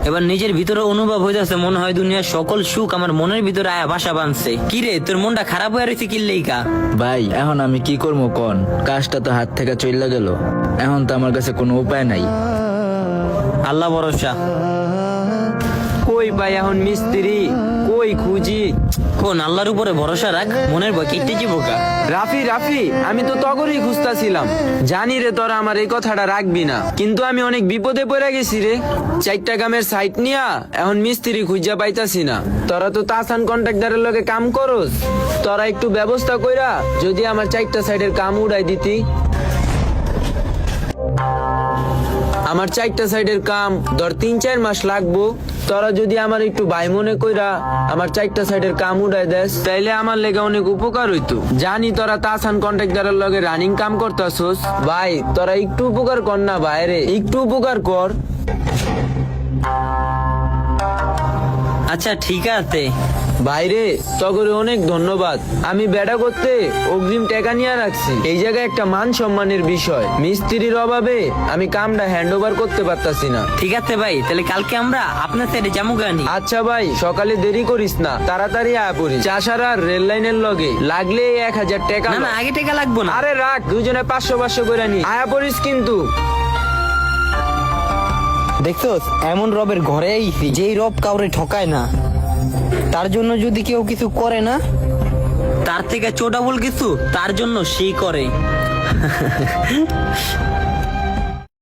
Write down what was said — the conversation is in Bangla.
এবার নিজের ভিতরে অনুভব হইতেছে, মনে হয় দুনিয়ার সকল সুখ আমার মনের ভিতরে আয়া বাসা বাঁধছে। কি রে, তোর মনটা খারাপ হয়ে রয়েছে কিল্লেইকা? ভাই এখন আমি কি করবো কোন, কাজটা তো হাত থেকে চলে গেল, এখন তো আমার কাছে কোনো উপায় নাই। আল্লাহ ভরসা। কই ভাই এখন মিস্ত্রি, কই খুঁজি। কোন আল্লাহর উপরে ভরসা রাখ, মনের ভয় কেটে যাবো কা। রাফি রাফি, আমি তো তগরই খুঁজতাছিলাম। জানি রে তোরা আমার এই কথাটা রাখবি না, কিন্তু আমি অনেক বিপদে পড়ে গেছি রে। 4টা গ্রামের সাইট নিয়া এখন মিস্ত্রি খুঁজা পাইতাছি না। তোরা তো তাসান কন্ট্রাক্টরের লগে কাম করস, তোরা একটু ব্যবস্থা কইরা যদি আমার 4টা সাইডের কাম উড়াই দিতি। আমার 4টা সাইডের কাম ধর 3-4 মাস লাগবো। তোরা যদি আমার একটু ভাই মনে কইরা আমার 4টা সাইডের কাম উড়াই দেস, তাইলে আমার লেগে অনেক উপকার হইতো। জানি তোরা তাসান কন্ট্রাক্টরের লগে রানিং কাম করতাছস, ভাই তোরা একটু উপকার কর না ভাই রে, একটু উপকার কর। আচ্ছা ঠিক আছে। ভাইরে তগরে অনেক ধন্যবাদ। আমি বেড়া করতে অগ্রিম টাকা নিয়ে রাখছি, এই জায়গায় একটা মান সম্মানের বিষয়। মিস্ত্রির অভাবে আমি কামটা হ্যান্ড ওভার করতে পারতাছি না। ঠিক আছে ভাই, তাহলে কালকে আমরা আপনার সাইডে যাবো গানি। আচ্ছা ভাই, সকালে দেরি করিস না, তাড়াতাড়ি আয়া পড়িস। চাষারার রেল লাইনের লগে লাগলে 1000 টাকা। না না, আগে টাকা লাগবো না। আরে রাখ, দুজনে 500 করে নি, আয়া পড়িস কিন্তু। দেখছোস, এমন রবের ঘরে আইছি যেই রব কাউরে ঠকায় না। তার জন্য যদি কেউ কিছু করে না, তার থেকে ছোট ভুল কিছু তার জন্য সেই করে।